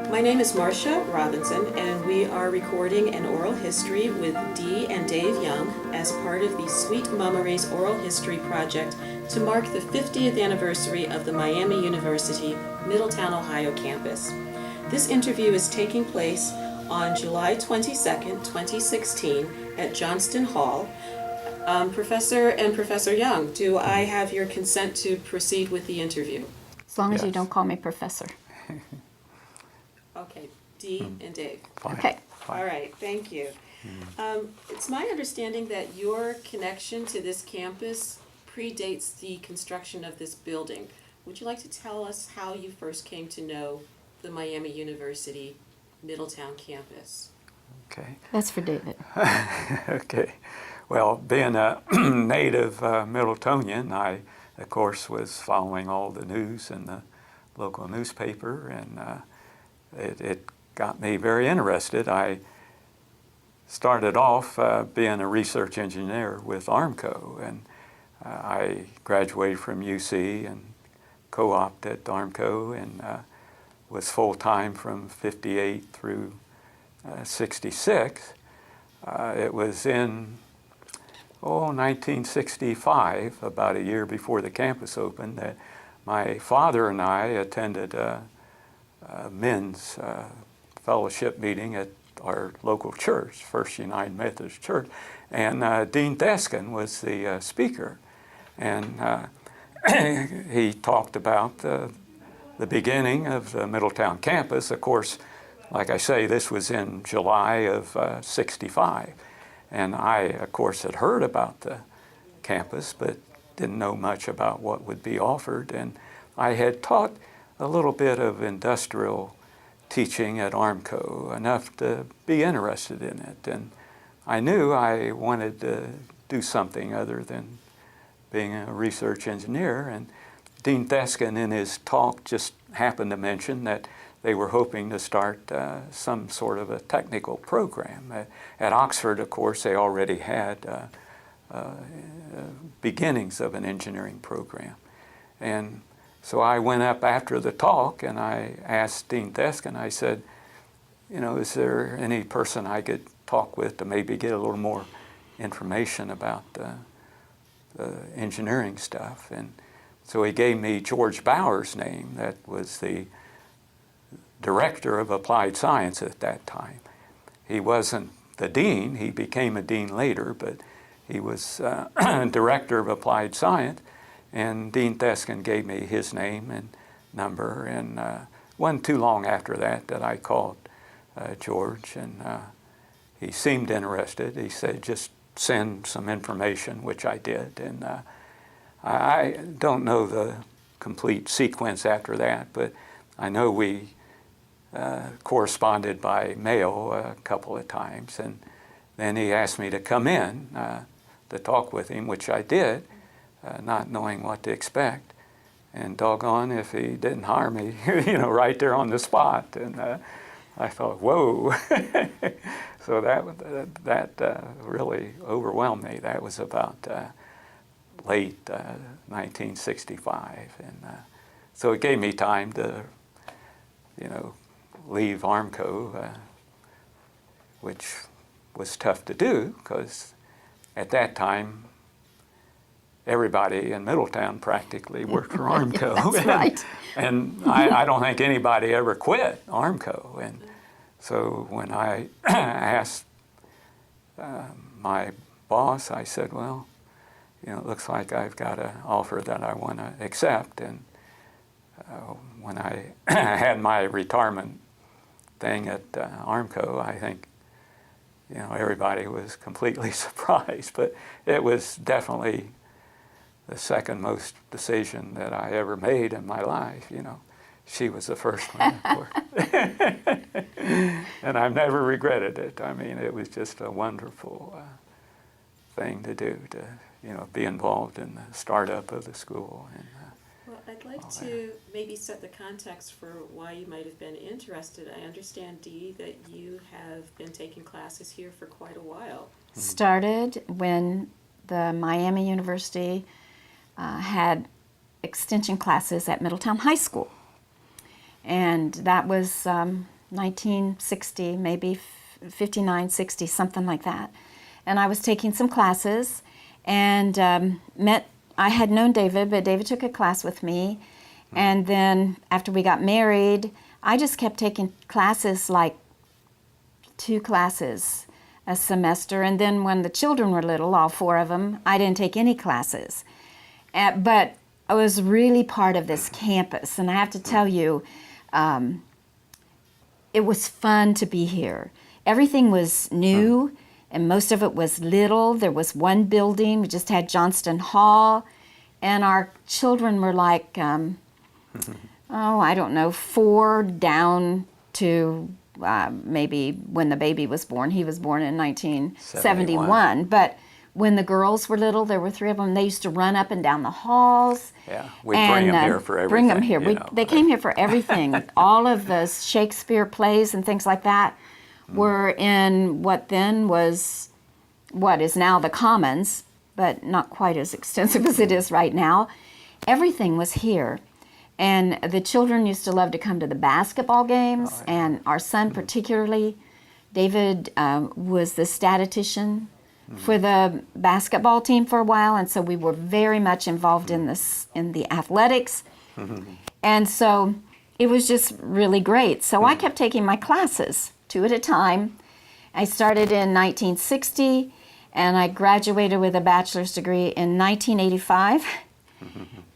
My name is Marcia Robinson, and we are recording an oral history with Dee and Dave Young as part of the Sweet MUMories Oral History Project to mark the 50th anniversary of the Miami University, Middletown, Ohio campus. This interview is taking place on July 22nd, 2016 at Johnston Hall. Professor Young, do I have your consent to proceed with the interview? As long as you Yes. don't call me professor. Okay, Dee and Dave. Fine. Okay. Fine. All right, thank you. It's my understanding that your connection to this campus predates the construction of this building. Would you like to tell us how you first came to know the Miami University Middletown campus? Okay. That's for David. Okay. Well, being a native Middletonian, I, of course, was following all the news in the local newspaper, and it got me very interested. I started off being a research engineer with Armco, and I graduated from UC and co-opted at Armco and was full-time from 58 through 66. It was in 1965, about a year before the campus opened, that my father and I attended a men's fellowship meeting at our local church, First United Methodist Church, and Dean Theskin was the speaker, and he talked about the beginning of the Middletown campus. Of course, like I say, this was in July of 65, and I, of course, had heard about the campus, but didn't know much about what would be offered, and I had taught a little bit of industrial teaching at Armco, enough to be interested in it, and I knew I wanted to do something other than being a research engineer, and Dean Theskin in his talk just happened to mention that they were hoping to start some sort of a technical program. At Oxford, of course, they already had beginnings of an engineering program. And so I went up after the talk and I asked Dean Theskin, I said, you know, is there any person I could talk with to maybe get a little more information about the engineering stuff? And so he gave me George Bower's name, that was the director of applied science at that time. He wasn't the dean, he became a dean later, but he was director of applied science, and Dean Theskin gave me his name and number, and wasn't too long after that that I called George, and he seemed interested. He said, just send some information, which I did, and I don't know the complete sequence after that, but I know we corresponded by mail a couple of times, and then he asked me to come in to talk with him, which I did, not knowing what to expect, and doggone if he didn't hire me, you know, right there on the spot, and I thought, whoa. So that really overwhelmed me. That was about late 1965, and so it gave me time to, you know, leave Armco, which was tough to do because at that time everybody in Middletown practically worked for Armco. That's right. And I don't think anybody ever quit Armco. And so when I asked my boss, I said, well, you know, it looks like I've got an offer that I want to accept. And when I had my retirement thing at Armco, I think, you know, everybody was completely surprised. But it was definitely the second most decision that I ever made in my life, you know. She was the first one, of course. And I've never regretted it. I mean, it was just a wonderful thing to do, to, you know, be involved in the startup of the school. And, Well, I'd like to maybe set the context for why you might have been interested. I understand, Dee, that you have been taking classes here for quite a while. Started when the Miami University had extension classes at Middletown High School. And that was 1960, maybe 59, 60, something like that. And I was taking some classes and I had known David, but David took a class with me. And then after we got married, I just kept taking classes, like 2 classes a semester. And then when the children were little, all 4 of them, I didn't take any classes. But I was really part of this campus. And I have to tell you, it was fun to be here. Everything was new, and most of it was little. There was one building. We just had Johnston Hall, and our children were like, I don't know, 4 down to maybe when the baby was born. He was born in 1971. But when the girls were little, there were 3 of them. They used to run up and down the halls. Yeah, we bring them here for everything. Bring them here. They came here for everything. All of the Shakespeare plays and things like that were in what then was what is now the Commons, but not quite as extensive as it is right now. Everything was here. And the children used to love to come to the basketball games, and our son particularly, David, was the statistician for the basketball team for a while, and so we were very much involved in the athletics. And so it was just really great. So I kept taking my classes 2 at a time. I started in 1960, and I graduated with a bachelor's degree in 1985.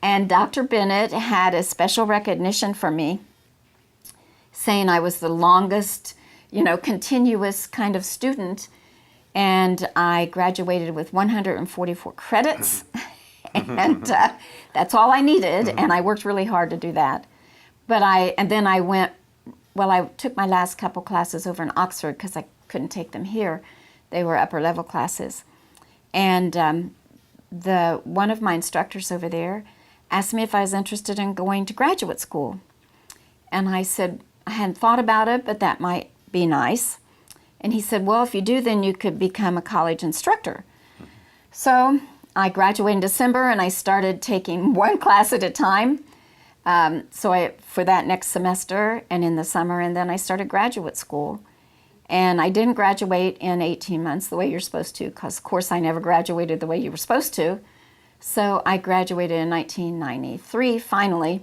And Dr. Bennett had a special recognition for me, saying I was the longest, continuous kind of student. And I graduated with 144 credits. And that's all I needed. And I worked really hard to do that. And then I went, I took my last couple classes over in Oxford because I couldn't take them here. They were upper level classes. And one of my instructors over there asked me if I was interested in going to graduate school. And I said, I hadn't thought about it, but that might be nice. And he said, well, if you do, then you could become a college instructor. So I graduated in December, and I started taking 1 class at a time. For that next semester and in the summer, and then I started graduate school. And I didn't graduate in 18 months the way you're supposed to, because, of course, I never graduated the way you were supposed to. So I graduated in 1993, finally,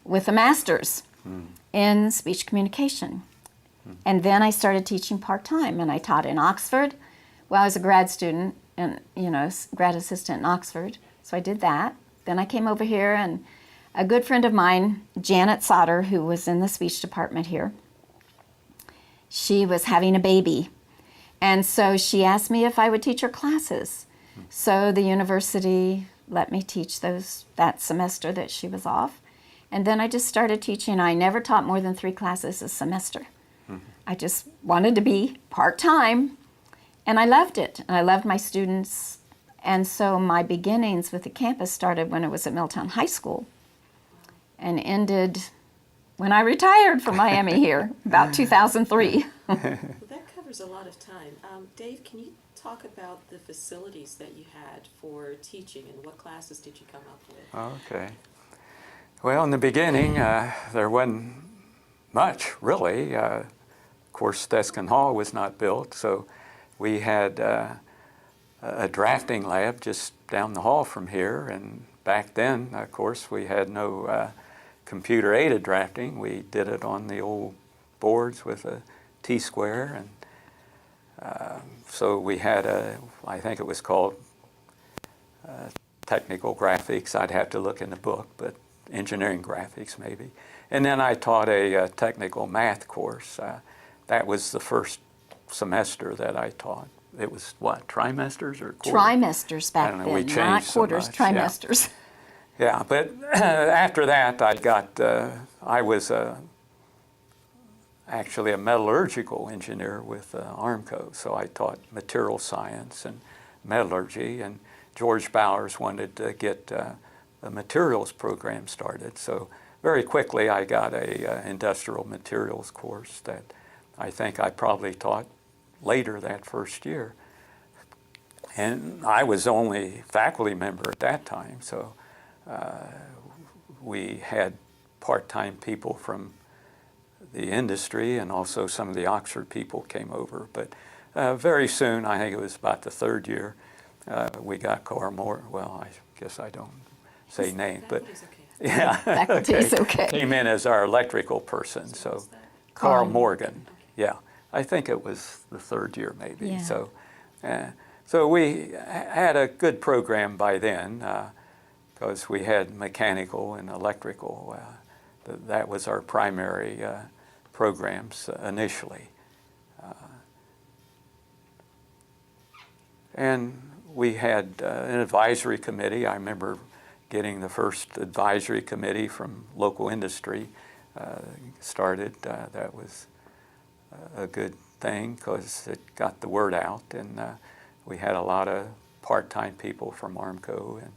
with a master's in speech communication. And then I started teaching part-time, and I taught in Oxford. Well, I was a grad student and, grad assistant in Oxford, so I did that. Then I came over here, and a good friend of mine, Janet Sauter, who was in the speech department here, she was having a baby. And so she asked me if I would teach her classes. So the university let me teach that semester that she was off. And then I just started teaching. I never taught more than 3 classes a semester. I just wanted to be part-time, and I loved it. And I loved my students. And so my beginnings with the campus started when I was at Middletown High School and ended when I retired from Miami here, about 2003. Well, that covers a lot of time. Dave, can you talk about the facilities that you had for teaching, and what classes did you come up with? Okay. Well, in the beginning, there wasn't much, really. Of course, Deskin Hall was not built, so we had a drafting lab just down the hall from here, and back then, of course, we had no computer-aided drafting. We did it on the old boards with a T-square, and so we had I think it was called technical graphics. I'd have to look in the book, but engineering graphics maybe. And then I taught a technical math course. That was the first semester that I taught. It was what, trimesters or quarters? Trimesters back then, we changed not quarters, so much. trimesters. Yeah, but after that I was actually a metallurgical engineer with Armco, so I taught material science and metallurgy, and George Bowers wanted to get a materials program started, so very quickly I got a industrial materials course that I think I probably taught later that first year. And I was only faculty member at that time, so we had part-time people from the industry, and also some of the Oxford people came over. But very soon, I think it was about the third year, we got Carl Moore. Well, I guess I don't say name, but yeah, Faculty's okay. came in as our electrical person. So Carl Morgan, yeah, I think it was the third year maybe. Yeah. So we had a good program by then, because we had mechanical and electrical. That was our primary programs initially. And we had an advisory committee. I remember getting the first advisory committee from local industry started. That was a good thing because it got the word out, and we had a lot of part-time people from Armco and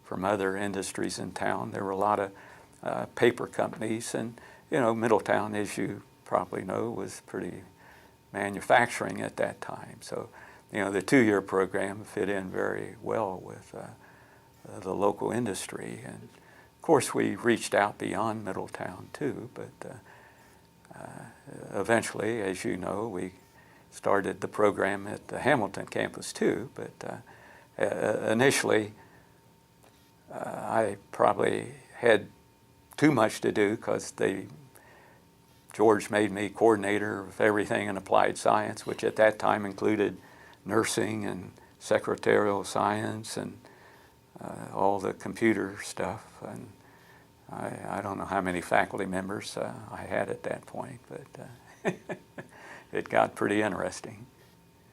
from other industries in town. There were a lot of paper companies, and Middletown, as you probably know, was pretty manufacturing at that time. So the two-year program fit in very well with the local industry. And of course, we reached out beyond Middletown too, but eventually, as you know, we started the program at the Hamilton campus too. But initially, I probably had too much to do because George made me coordinator of everything in applied science, which at that time included nursing and secretarial science and all the computer stuff. And I don't know how many faculty members I had at that point, but it got pretty interesting.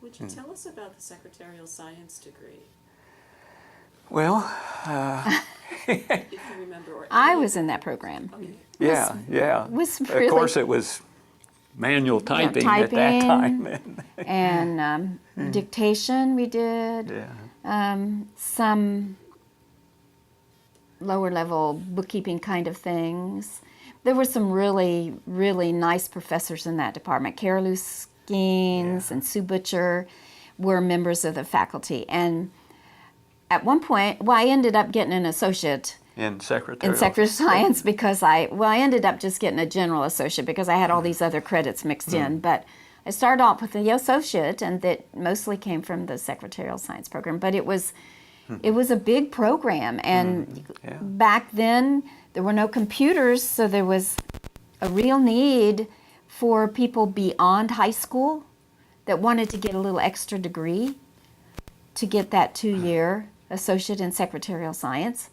Would you tell us about the secretarial science degree? Well, If you remember. Or I was in that program. Okay. yeah. Was Of really, course, it was manual typing at that time. and dictation we did. Yeah. Some lower level bookkeeping kind of things. There were some really, really nice professors in that department. Carol Skeens and Sue Butcher were members of the faculty. And at one point, I ended up getting an associate In secretarial. in secretary science because I ended up just getting a general associate because I had all these other credits mixed in. But I started off with the associate, and that mostly came from the secretarial science program. But it was a big program, and back then there were no computers, so there was a real need for people beyond high school that wanted to get a little extra degree to get that 2-year associate in secretarial science.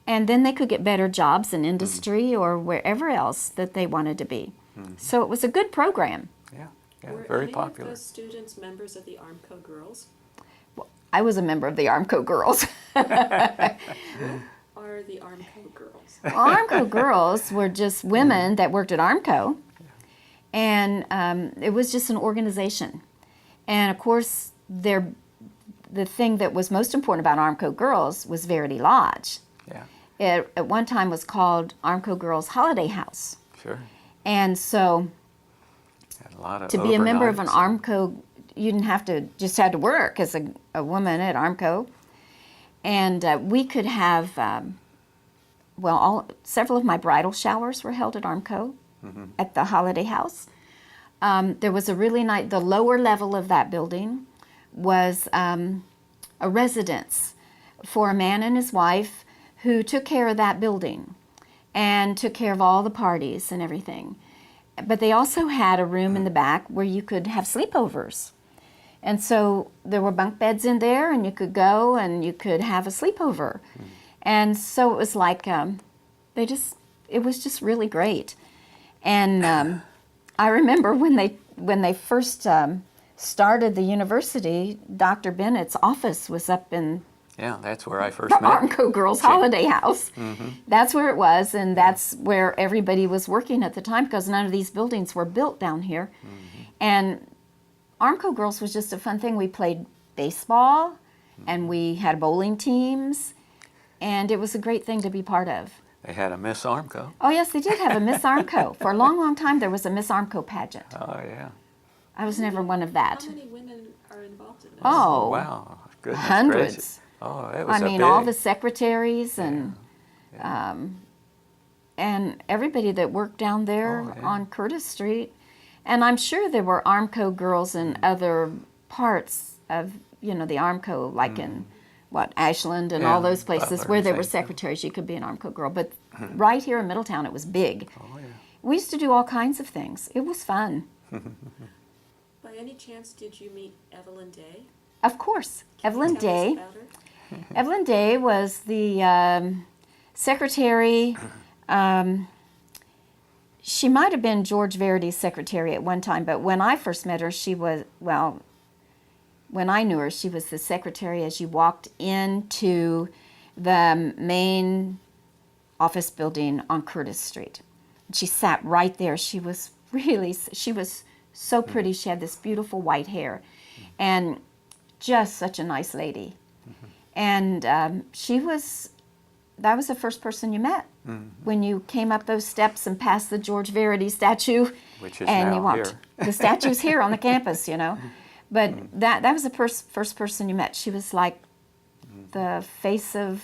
And then they could get better jobs in industry or wherever else that they wanted to be. So it was a good program. Yeah, Were very any popular. of those students members of the Armco girls? I was a member of the Armco girls. Are the Armco girls? Armco girls were just women that worked at Armco. And it was just an organization. And of course, the thing that was most important about Armco girls was Verity Lodge. Yeah, It at one time was called Armco Girls Holiday House. sure. And so Had a lot of to be a member of an overnights. Armco, you didn't have to, just had to work as a woman at Armco. And we could have, several of my bridal showers were held at Armco at the Holiday House. There was a really nice, the lower level of that building was a residence for a man and his wife who took care of that building and took care of all the parties and everything. But they also had a room in the back where you could have sleepovers. And so there were bunk beds in there, and you could go and you could have a sleepover. And so it was like, it was just really great. And I remember when they first started the university, Dr. Bennett's office was up in Yeah, that's where I first the met. Armco Girls Holiday House. That's where it was, and that's where everybody was working at the time because none of these buildings were built down here. And Armco Girls was just a fun thing. We played baseball, and we had bowling teams, and it was a great thing to be part of. They had a Miss Armco. Oh, yes, they did have a Miss Armco. For a long, long time, there was a Miss Armco pageant. Oh, yeah. I was never one of that. How many women are involved in this? Oh, Wow. Goodness hundreds. gracious. Oh, that was I a mean, big. all the secretaries and and everybody that worked down there Oh, yeah. on Curtis Street. And I'm sure there were Armco girls in other parts of, you know, the Armco, like in, Ashland and all Yeah, those places Butler where and there were St. Joe. secretaries. You could be an Armco girl. But right here in Middletown, it was big. Oh, yeah. We used to do all kinds of things. It was fun. By any chance, did you meet Evelyn Day? Of course. Evelyn Tell us Day. about her. Evelyn Day was the secretary. She might have been George Verity's secretary at one time, but when I first met her, she was, well, when I knew her, she was the secretary as you walked into the main office building on Curtis Street. She sat right there. She was so pretty. She had this beautiful white hair and just such a nice lady. And that was the first person you met when you came up those steps and passed the George Verity statue. Which is and now you walked. here. The statue's here on the campus, you know. But that was the first person you met. She was like the face of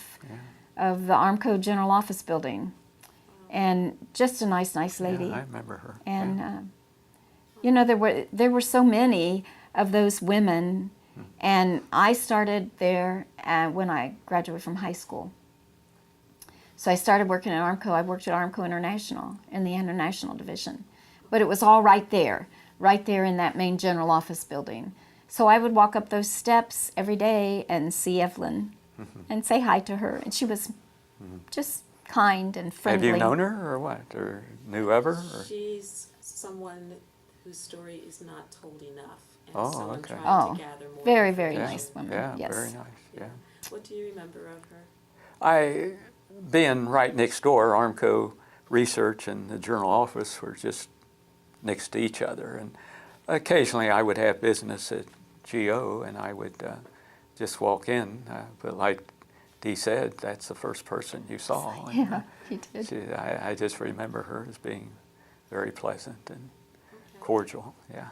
the Armco General Office building. And just a nice lady. Yeah, I remember her. And you know, there were so many of those women, and I started there when I graduated from high school. So I started working at Armco. I worked at Armco International in the International Division, but it was all right there in that main general office building. So I would walk up those steps every day and see Evelyn and say hi to her, and she was just kind and friendly. Have you known her or what? Or knew of her? Or? She's someone whose story is not told enough. And Oh, so I'm okay. trying to gather more very, very Yeah, nice woman. yeah, Yes. very nice. Yeah. What do you remember of her? I, being right next door, Armco Research and the Journal Office were just next to each other. And occasionally I would have business at GO and I would just walk in. But like Dee said, that's the first person you saw. And, Yeah, he did. I just remember her as being very pleasant and cordial. Yeah.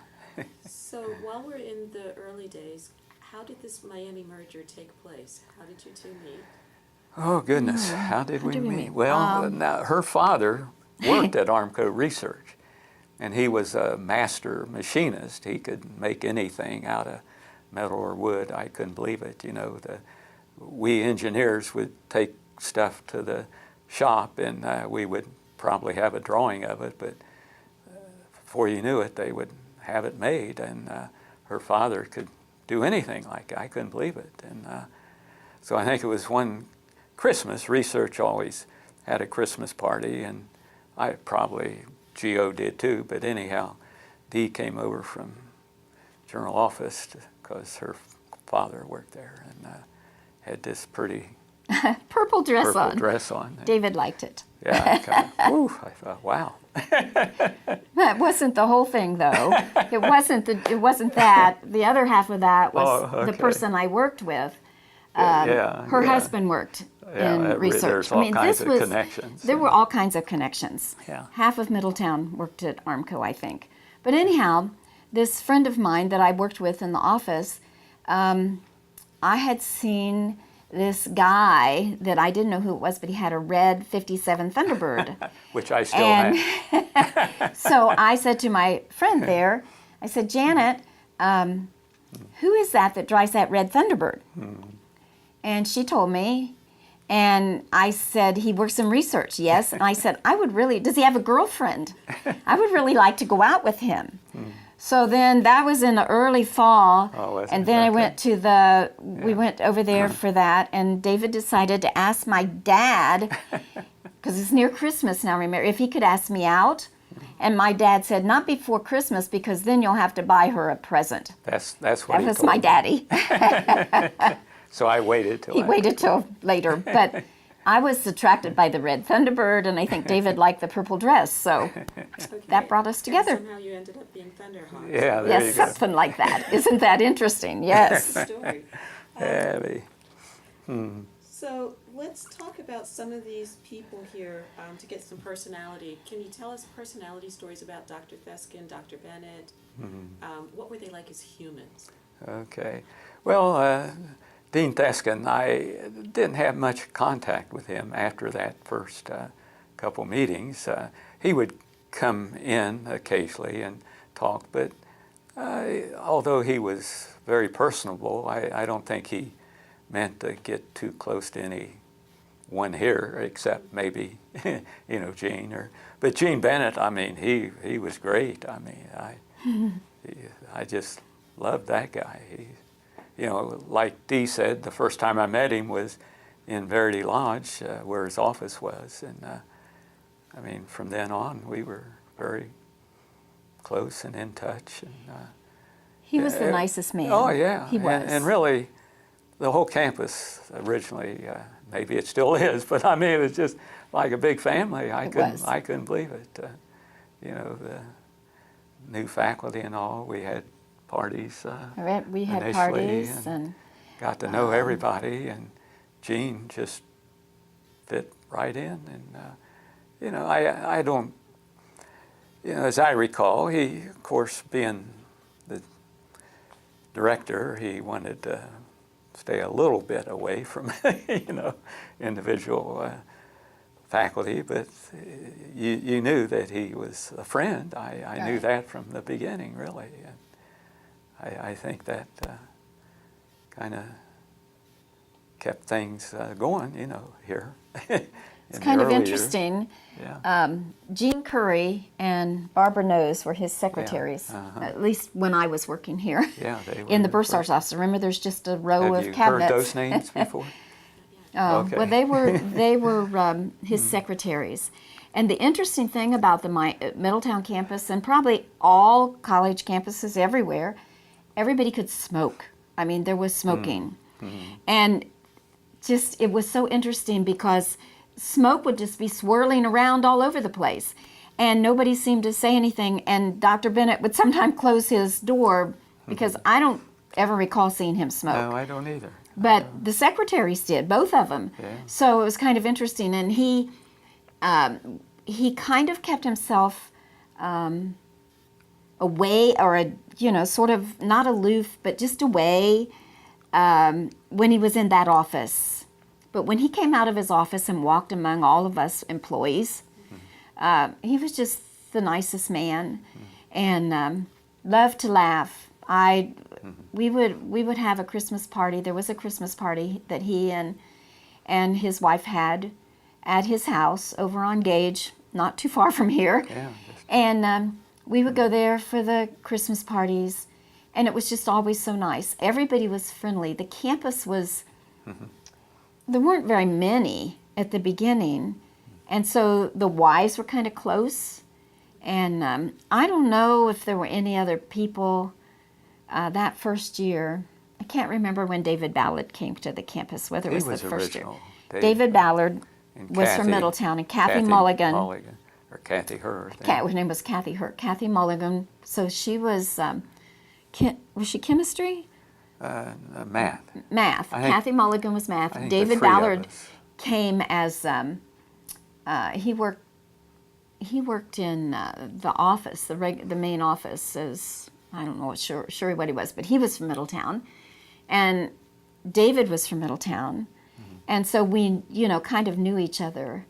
So while we're in the early days, how did this Miami merger take place? How did you two meet? Oh, goodness. How did we did we meet? meet? Well, now, her father worked at Armco Research, and he was a master machinist. He could make anything out of metal or wood. I couldn't believe it. You know, we engineers would take stuff to the shop, and we would probably have a drawing of it, but before you knew it, they would have it made, and her father could do anything like it. I couldn't believe it. And so I think it was one Christmas. Research always had a Christmas party, and I probably, GO did too, but anyhow, Dee came over from Journal Office because her father worked there and had this pretty Purple dress purple on. dress on. David liked it. Yeah, I thought, wow. That wasn't the whole thing, though. It wasn't that. The other half of that was Oh, the okay. person I worked with. Yeah, Her yeah. husband worked in research. There's all kinds of connections. There were all kinds of connections. Yeah. Half of Middletown worked at Armco, I think. But anyhow, this friend of mine that I worked with in the office, I had seen this guy that I didn't know who it was, but he had a red 57 Thunderbird. Which I still And have. so I said to my friend there, I said, Janet, who is that drives that red Thunderbird? And she told me, and I said, he works in research, yes. And I said, does he have a girlfriend? I would really like to go out with him. So then that was in the early fall, Oh, was and it? then I Okay. we went over there for that, and David decided to ask my dad, because it's near Christmas now, remember, if he could ask me out. And my dad said, not before Christmas, because then you'll have to buy her a present. That's what That he was told my me. daddy. So I waited till He waited till later, but I was attracted by the red Thunderbird, and I think David liked the purple dress, so that brought us together. And somehow you ended up being Thunderhawks. Yeah, there you Yes, go. something like that. Isn't that interesting? Yes. Story. Heavy. So let's talk about some of these people here to get some personality. Can you tell us personality stories about Dr. Theskin, Dr. Bennett? What were they like as humans? Okay. Well, Dean Theskin, I didn't have much contact with him after that first couple meetings. He would come in occasionally and talk, but although he was very personable, I don't think he meant to get too close to anyone here, except maybe, Gene. But Gene Bennett, I mean, he was great. I mean, I just loved that guy. Like Dee said, the first time I met him was in Verity Lodge, where his office was, and I mean, from then on, we were very close and in touch. And he was the nicest man. Oh yeah, He was. And really, the whole campus originally, maybe it still is, but I mean, it was just like a big family. I couldn't believe it. The new faculty and all. We had parties. We had initially, parties and got to know everybody, and Gene just fit right in. And I don't. As I recall, he, of course, being the director, he wanted to stay a little bit away from, individual faculty, but you knew that he was a friend. I knew that from the beginning, really. And I think that kind of kept things going, here. it's kind of interesting. Yeah. Jean Curry and Barbara Nose were his secretaries, at least when I was working here. Yeah, they were in the bursar's office. Remember, there's just a row of Have you cabinets. heard those names before? Okay. Well, they were his secretaries. And the interesting thing about the Middletown campus, and probably all college campuses everywhere, everybody could smoke. I mean, there was smoking. And just, it was so interesting because smoke would just be swirling around all over the place. And nobody seemed to say anything. And Dr. Bennett would sometimes close his door because I don't ever recall seeing him smoke. No, I don't either. But the secretaries did, both of them. Yeah. So it was kind of interesting. And he kind of kept himself away, or sort of not aloof, but just away when he was in that office. But when he came out of his office and walked among all of us employees, he was just the nicest man, and loved to laugh. We would have a Christmas party. There was a Christmas party that he and his wife had at his house over on Gage, not too far from here. Yeah, and we would go there for the Christmas parties, and it was just always so nice. Everybody was friendly. The campus was, there weren't very many at the beginning, and so the wives were kind of close. And I don't know if there were any other people that first year. I can't remember when David Ballard came to the campus, whether it was the first original. year. David Ballard was from Middletown, and Kathy Mulligan. Or Kathy Hurd. Her name was Kathy Hurt. Kathy Mulligan. So she was, was she chemistry? Math. Math. Kathy Mulligan was math. I think David the three of Ballard us. came as he worked in the office, the main office, as I don't know sure what he was, but he was from Middletown, and David was from Middletown, and so we kind of knew each other.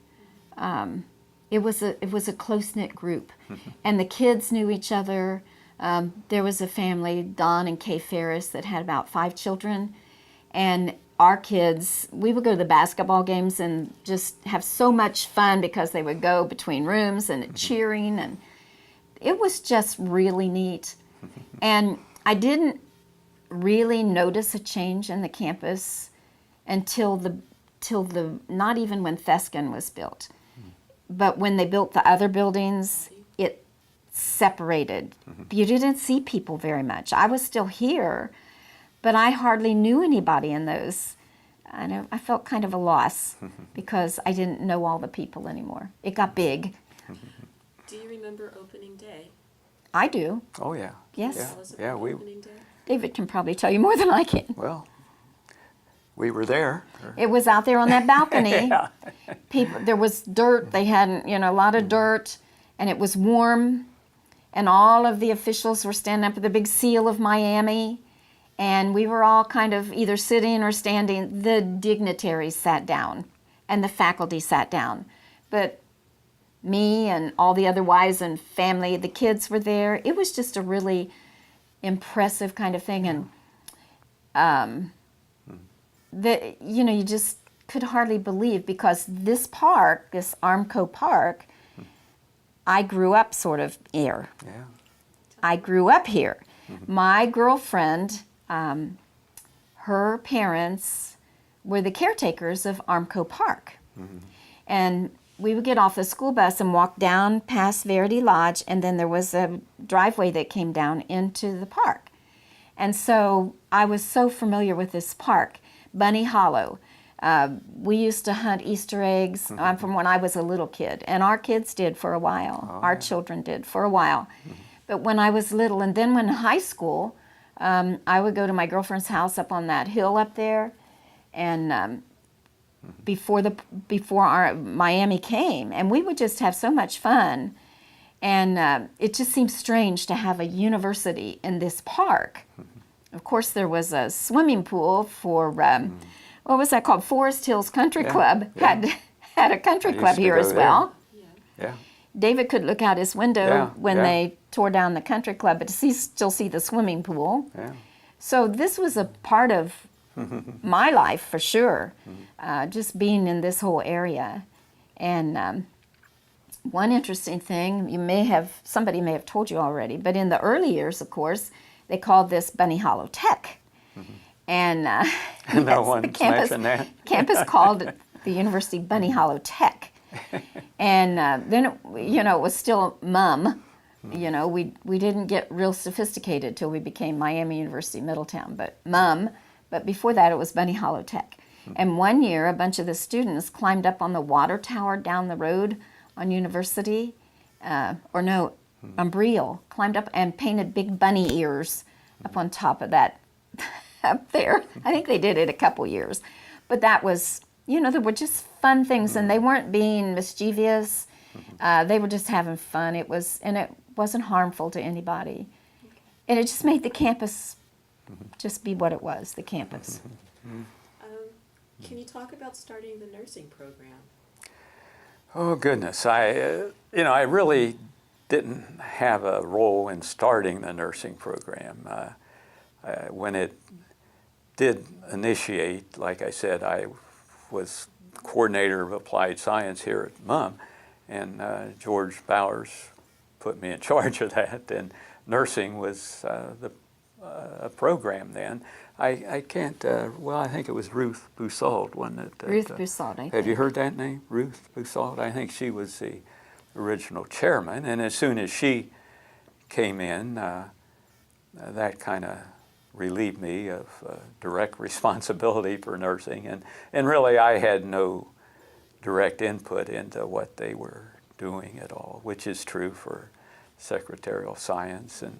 It was a close-knit group, and the kids knew each other. There was a family, Don and Kay Ferris, that had about 5 children, and our kids, we would go to the basketball games and just have so much fun because they would go between rooms and cheering, and it was just really neat. And I didn't really notice a change in the campus until not even when Theskin was built. But when they built the other buildings, it separated. You didn't see people very much. I was still here, but I hardly knew anybody in those. I felt kind of a loss because I didn't know all the people anymore. It got big. Do you remember opening day? I do. Oh, yeah. Yes. Yeah, Tell us about yeah opening day. David can probably tell you more than I can. well, we were there. It was out there on that balcony. Yeah. People, there was dirt. They had, a lot of dirt, and it was warm. And all of the officials were standing up with the big seal of Miami. And we were all kind of either sitting or standing. The dignitaries sat down, and the faculty sat down. But me and all the other wives and family, the kids were there. It was just a really impressive kind of thing. And you just could hardly believe, because this park, this Armco Park, I grew up sort of here. Yeah. I grew up here. My girlfriend, her parents were the caretakers of Armco Park. And we would get off the school bus and walk down past Verity Lodge, and then there was a driveway that came down into the park. And so I was so familiar with this park. Bunny Hollow. We used to hunt Easter eggs from when I was a little kid, and our kids did for a while. Our children did for a while. But when I was little, and then when in high school, I would go to my girlfriend's house up on that hill up there, and before our Miami came, and we would just have so much fun. And it just seems strange to have a university in this park. Of course, there was a swimming pool for what was that called? Forest Hills Country Club had a country club here as well. Yeah. David could look out his window when they tore down the country club, but still see the swimming pool. Yeah. So this was a part of my life for sure, just being in this whole area. And one interesting thing, somebody may have told you already, but in the early years, of course, they called this Bunny Hollow Tech. And No one's mentioned that. Campus called it the University Bunny Hollow Tech. And then, it was still MUM. We didn't get real sophisticated till we became Miami University Middletown, but MUM. But before that, it was Bunny Hollow Tech. And one year, a bunch of the students climbed up on the water tower down the road on University, Umbriel, climbed up and painted big bunny ears up on top of that up there. I think they did it a couple years. But that was, there were just fun things, and they weren't being mischievous. They were just having fun. It wasn't harmful to anybody. And it just made the campus just be what it was, the campus. Can you talk about starting the nursing program? Oh goodness, I really didn't have a role in starting the nursing program. When it did initiate, like I said, I was coordinator of applied science here at MUM, and George Bowers put me in charge of that, and nursing was a program then. I can't, I think it was Ruth Boussault, wasn't it? Ruth Boussault, I think. Have you heard that name, Ruth Boussault? I think she was the original chairman, and as soon as she came in, that kind of relieved me of direct responsibility for nursing, and really I had no direct input into what they were doing at all, which is true for secretarial science and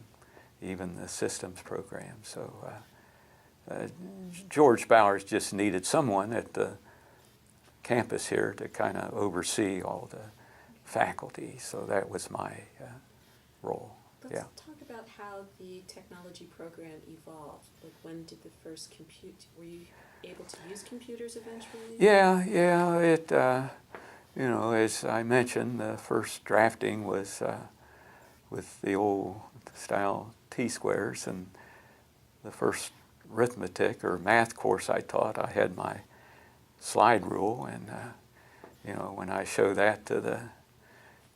even the systems program. So George Bowers just needed someone at the campus here to kind of oversee all the faculty, so that was my role. Let's talk about how the technology program evolved. Like, when did the first were you able to use computers eventually? Yeah, it, as I mentioned, the first drafting was with the old style T-squares, and the first arithmetic or math course I taught, I had my slide rule, and when I show that to the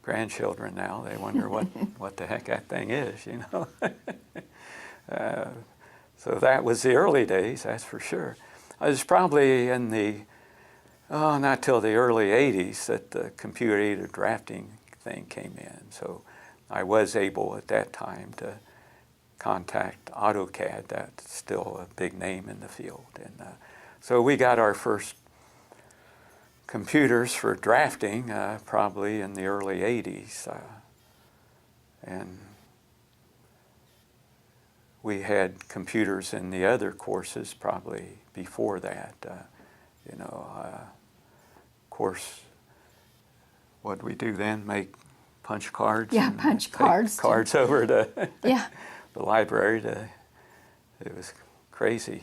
grandchildren now, they wonder what the heck that thing is, So that was the early days, that's for sure. I was probably in not till the early 80s that the computer-aided drafting thing came in. So I was able at that time to contact AutoCAD. That's still a big name in the field. And so we got our first computers for drafting probably in the early 80s. And we had computers in the other courses probably before that. Of course, what did we do then? Make punch cards? Yeah, punch cards. Cards over to the library. It was crazy.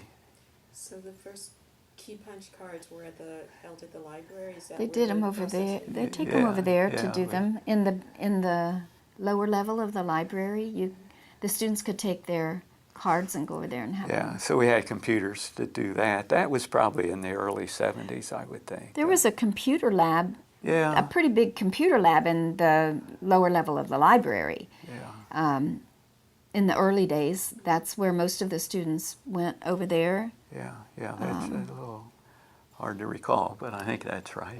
So the first key punch cards were held at the library? Is that They where did them the over there. processing- They take them over there to Yeah, do them in the lower level of the library. The students could take their cards and go over there and have Yeah, them. so we had computers to do that. That was probably in the early 70s, I would think. There was a computer lab, a Yeah, pretty big computer lab in the lower level of the library. yeah, In the early days, that's where most of the students went over there. yeah. That's a little hard to recall, but I think that's right.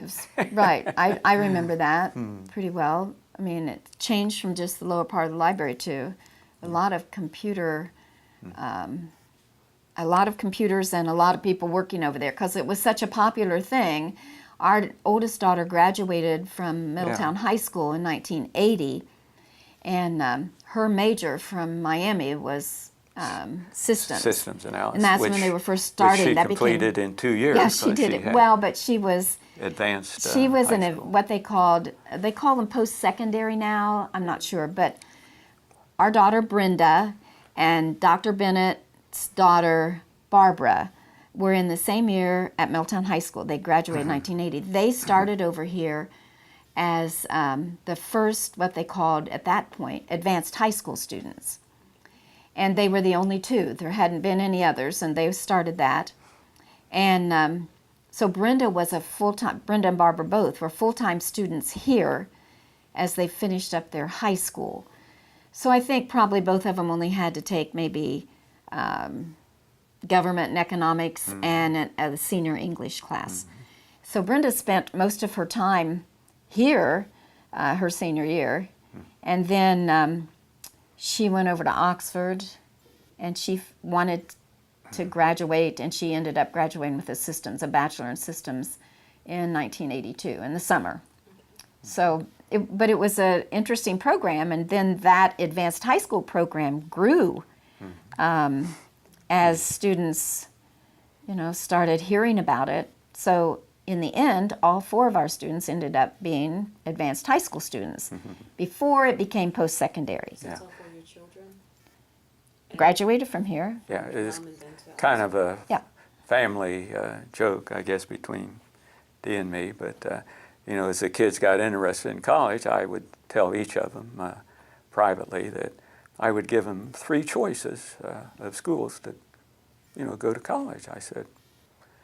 Right, I remember that pretty well. I mean, it changed from just the lower part of the library to a lot of computers and a lot of people working over there because it was such a popular thing. Our oldest daughter graduated from Middletown High School in 1980, and her major from Miami was systems. Systems analysis. And that's which, when they were first starting. Which she that completed in 2 years. Yeah, she did it had well, but she was advanced. she was in high a, school. what they call them post-secondary now. I'm not sure, but our daughter Brenda and Dr. Bennett's daughter Barbara were in the same year at Middletown High School. They graduated in 1980. They started over here as the first, what they called at that point, advanced high school students. And they were the only two. There hadn't been any others, and they started that. And so Brenda and Barbara both were full-time students here as they finished up their high school. So I think probably both of them only had to take maybe government and economics and a senior English class. So Brenda spent most of her time here, her senior year, and then she went over to Oxford, and she wanted to graduate, and she ended up graduating with a bachelor in systems in 1982 in the summer. So, but it was an interesting program, and then that advanced high school program grew as students, started hearing about it. So in the end, all 4 of our students ended up being advanced high school students before it became post-secondary. So it's all for your children? Graduated from here. Yeah, it's And then to kind of a Yeah. family joke, I guess, between Dee and me. But, as the kids got interested in college, I would tell each of them privately that I would give them 3 choices of schools to, go to college. I said,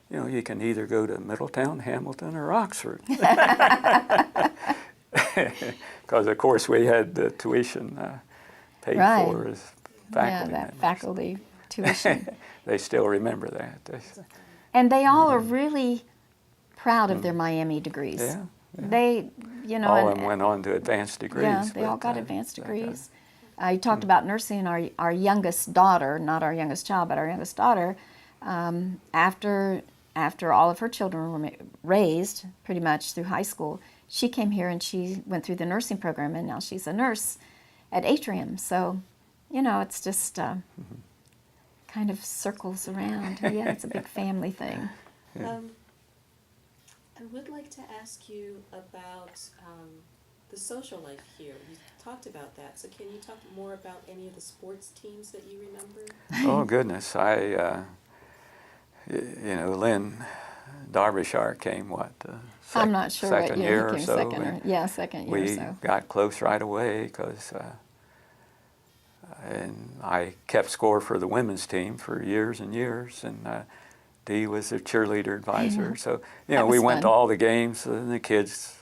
you can either go to Middletown, Hamilton, or Oxford. Because, of course, we had the tuition paid Right. for as faculty that members. faculty tuition. They still remember that. And they all are really proud of their Miami degrees. Yeah. They, All of them went on to advanced degrees. yeah, they all got advanced degrees. You talked about nursing. Our youngest daughter, not our youngest child, but our youngest daughter, after all of her children were raised pretty much through high school, she came here and she went through the nursing program, and now she's a nurse at Atrium. So, it's just kind of circles around. Yeah, it's a big family thing. I would like to ask you about the social life here. You talked about that, so can you talk more about any of the sports teams that you remember? Oh, goodness. Lynn Derbyshire came, I'm not sure what second year year he or came so. second. and Second year or we so. got close right away because and I kept score for the women's team for years and years, and Dee was the cheerleader advisor. Yeah. So, That we was went to fun. all the games, and the kids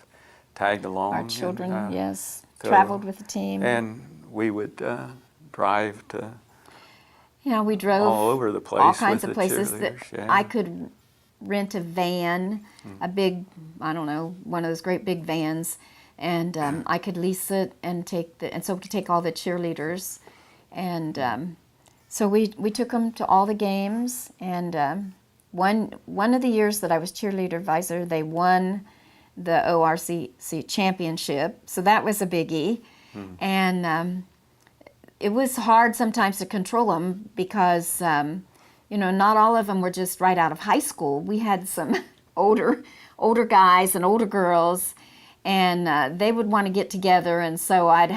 tagged along. Our children, and, yes, so- traveled with the team. And we would drive to We drove all over the place all kinds with of the places that cheerleaders, yeah. I could rent a van, a big, one of those great big vans, and I could lease it and so to take all the cheerleaders, and so we took them to all the games, and one of the years that I was cheerleader advisor, they won the ORCC championship, so that was a biggie, and it was hard sometimes to control them because, not all of them were just right out of high school. We had some older guys and older girls, and they would want to get together, and so I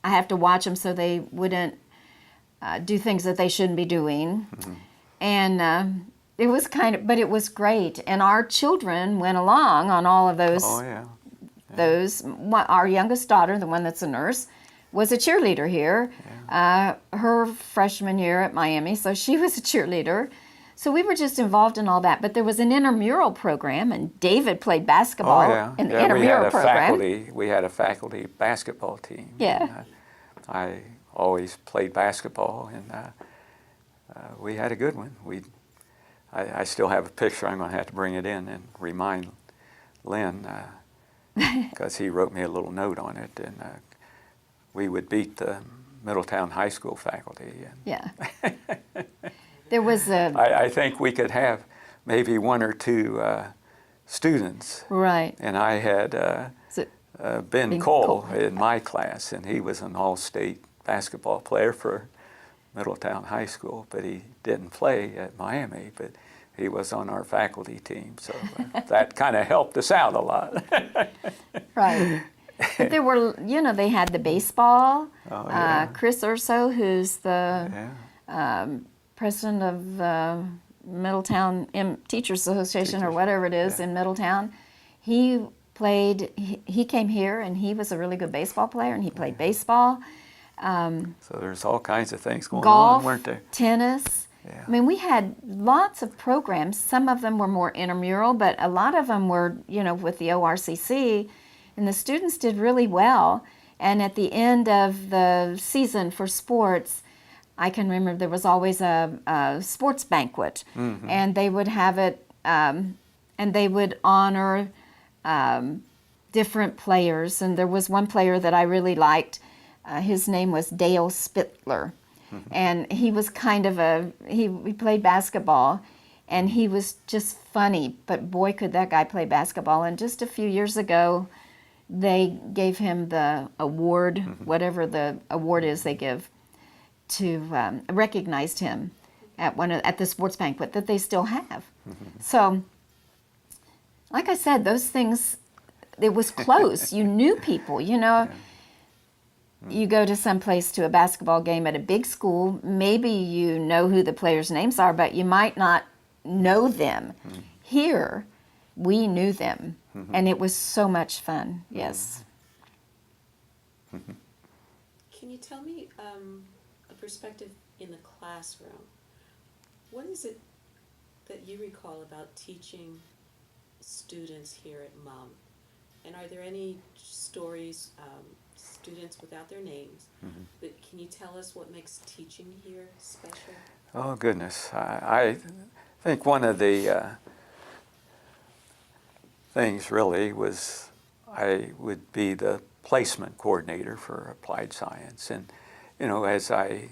have to watch them so they wouldn't do things that they shouldn't be doing. And It was kind of, but it was great. And our children went along on all of those. Oh, yeah. Our youngest daughter, the one that's a nurse, was a cheerleader here. Her freshman year at Miami, so she was a cheerleader. So we were just involved in all that. But there was an intramural program, and David played basketball in the intramural program. We had a faculty basketball team. Yeah. And, I always played basketball, and we had a good one. I still have a picture. I'm going to have to bring it in and remind Lynn, because he wrote me a little note on it, and we would beat the Middletown High School faculty. And Yeah. There was a... I think we could have maybe one or two students. Right. And I had Ben Cole in my class, and he was an all-state basketball player for Middletown High School, but he didn't play at Miami, but he was on our faculty team, so that kind of helped us out a lot. Right. But there were, they had the baseball. Oh, yeah. Chris Urso, who's the Yeah. president of the Middletown Teachers Association or whatever it is in Middletown, he came here and he was a really good baseball player, and he played baseball. So there's all kinds of things going Golf, on, weren't there? tennis. Yeah. I mean, we had lots of programs. Some of them were more intramural, but a lot of them were, with the ORCC, and the students did really well. And at the end of the season for sports, I can remember there was always a sports banquet, and they would have it, and they would honor different players. And there was one player that I really liked. His name was Dale Spittler, and he was kind of he played basketball, and he was just funny, but boy, could that guy play basketball. And just a few years ago, they gave him the award, whatever the award is they give, to recognized him at the sports banquet that they still have. So, like I said, those things, it was close. You knew people, You go to some place to a basketball game at a big school, maybe you know who the players' names are, but you might not know them. Here, we knew them, and it was so much fun, yes. Can you tell me a perspective in the classroom? What is it that you recall about teaching students here at MUM? And are there any stories, students without their names, but can you tell us what makes teaching here special? Oh, goodness. I think one of the things really was I would be the placement coordinator for applied science. And, as I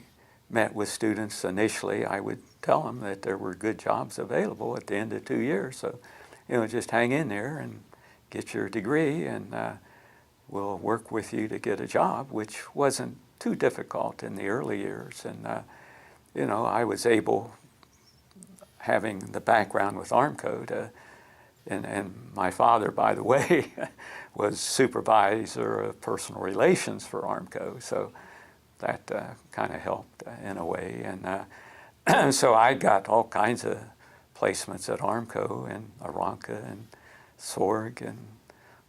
met with students initially, I would tell them that there were good jobs available at the end of 2 years. So, just hang in there and get your degree, and we'll work with you to get a job, which wasn't too difficult in the early years. And, I was able, having the background with Armco, and my father, by the way, was supervisor of personal relations for Armco, so that kind of helped in a way. And so I got all kinds of placements at Armco and Aranca and Sorg and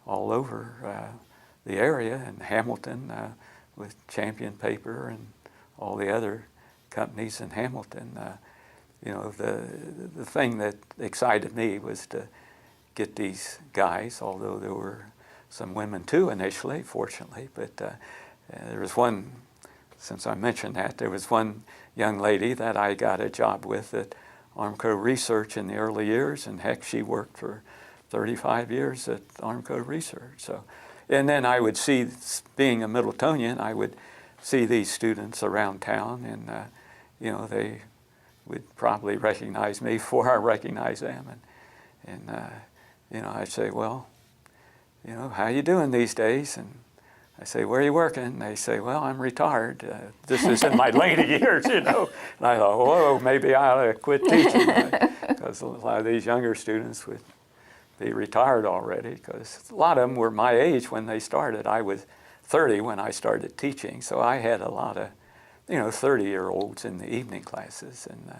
all over the area, and Hamilton with Champion Paper and all the other companies in Hamilton. The thing that excited me was to get these guys, although there were some women too initially, fortunately, but there was one, since I mentioned that, there was one young lady that I got a job with at Armco Research in the early years, and heck, she worked for 35 years at Armco Research. So, and then I would see, being a Middletonian, I would see these students around town, and they would probably recognize me before I recognized them, and I'd say, well, how you doing these days? And I say, where are you working? And they say, well, I'm retired. This is in my later years, And I thought, whoa, maybe I ought to quit teaching, because a lot of these younger students would be retired already, because a lot of them were my age when they started. I was 30 when I started teaching, so I had a lot of 30-year-olds in the evening classes, and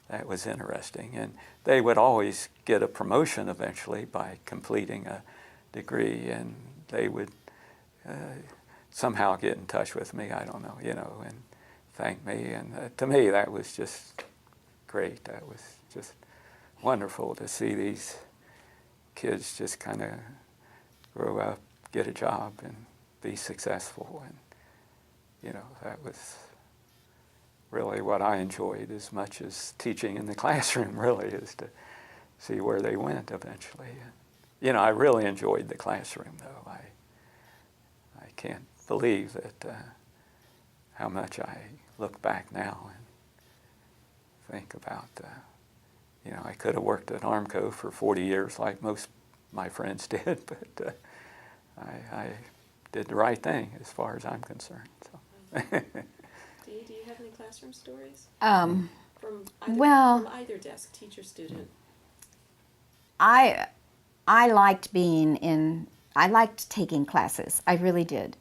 that was interesting. And they would always get a promotion eventually by completing a degree, and they would somehow get in touch with me, I don't know, and thank me. And to me, that was just great. That was just wonderful to see these kids just kind of grow up, get a job, and be successful. And, that was really what I enjoyed as much as teaching in the classroom, really, is to see where they went eventually. I really enjoyed the classroom, though. I can't believe that how much I look back now and think about, I could have worked at Armco for 40 years like most of my friends did, but I did the right thing as far as I'm concerned. So. Do you have any classroom stories? From either desk, teacher, student. I liked I liked taking classes. I really did.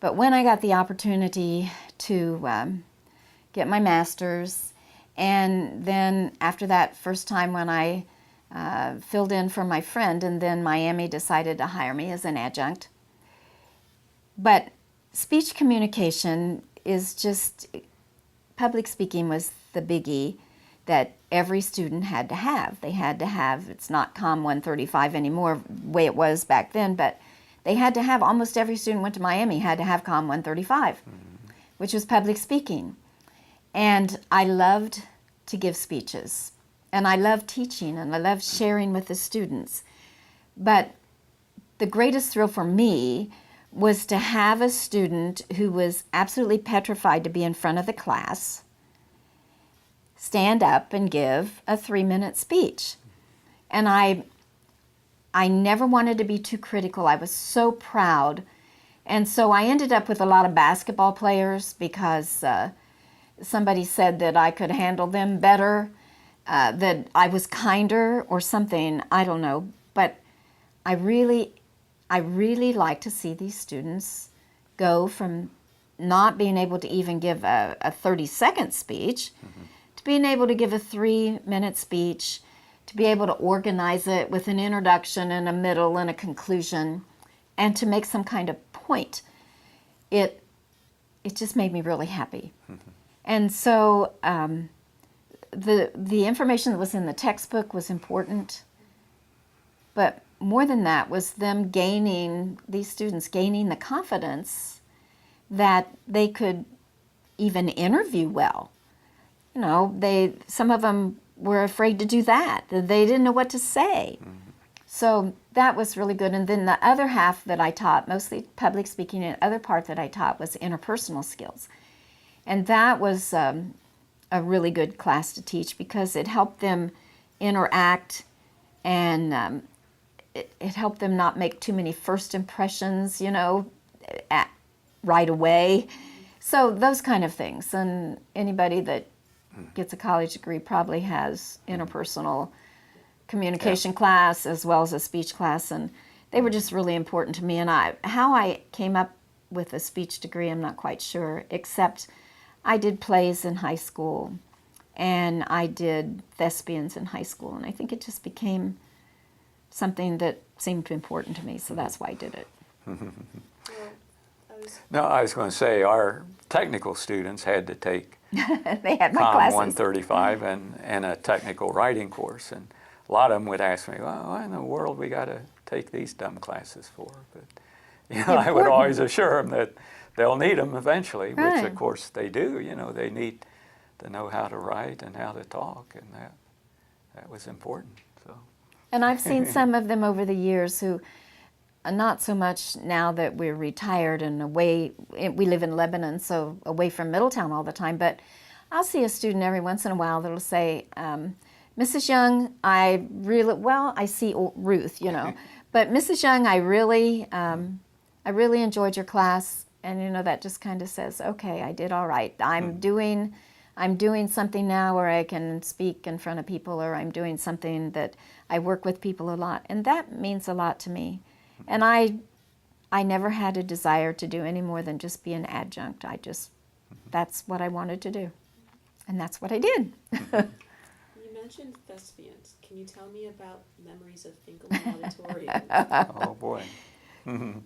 But when I got the opportunity to get my master's, and then after that first time when I filled in for my friend, and then Miami decided to hire me as an adjunct. But speech communication is just, public speaking was the biggie that every student had to have. They had to have, it's not COM 135 anymore, the way it was back then, but they had to have, almost every student went to Miami had to have COM 135, which was public speaking. And I loved to give speeches, and I loved teaching, and I loved sharing with the students. But the greatest thrill for me was to have a student who was absolutely petrified to be in front of the class stand up and give a 3-minute speech. And I never wanted to be too critical. I was so proud. And so I ended up with a lot of basketball players because somebody said that I could handle them better, that I was kinder or something, I don't know. But I really like to see these students go from not being able to even give a 30-second speech to being able to give a 3-minute speech, to be able to organize it with an introduction and a middle and a conclusion, and to make some kind of point. It just made me really happy. And so the information that was in the textbook was important, but more than that was them these students gaining the confidence that they could even interview well. Some of them were afraid to do that. They didn't know what to say. So that was really good. And then the other half that I taught, mostly public speaking, and the other part that I taught was interpersonal skills. And that was a really good class to teach because it helped them interact, and it helped them not make too many first impressions, right away. So those kind of things. And anybody that gets a college degree probably has interpersonal communication class as well as a speech class, and they were just really important to me. And how I came up with a speech degree, I'm not quite sure, except I did plays in high school and I did thespians in high school, and I think it just became something that seemed important to me, so that's why I did it. No, I was going to say our technical students had to take they had my COM classes. 135 and a technical writing course, and a lot of them would ask me, well, why in the world we got to take these dumb classes for? But I would always assure them that they'll need them eventually, which of course they do. They need to know how to write and how to talk, and that was important. So. And I've seen some of them over the years who, not so much now that we're retired and away, we live in Lebanon, so away from Middletown all the time, but I'll see a student every once in a while that'll say, Mrs. Young, I see Ruth, but Mrs. Young, I really enjoyed your class, and that just kind of says, okay, I did all right. I'm doing something now where I can speak in front of people, or I'm doing something that I work with people a lot, and that means a lot to me. And I never had a desire to do any more than just be an adjunct. That's what I wanted to do, and that's what I did. mentioned thespians. Can you tell me about memories of Finkelman Auditorium? Oh, boy.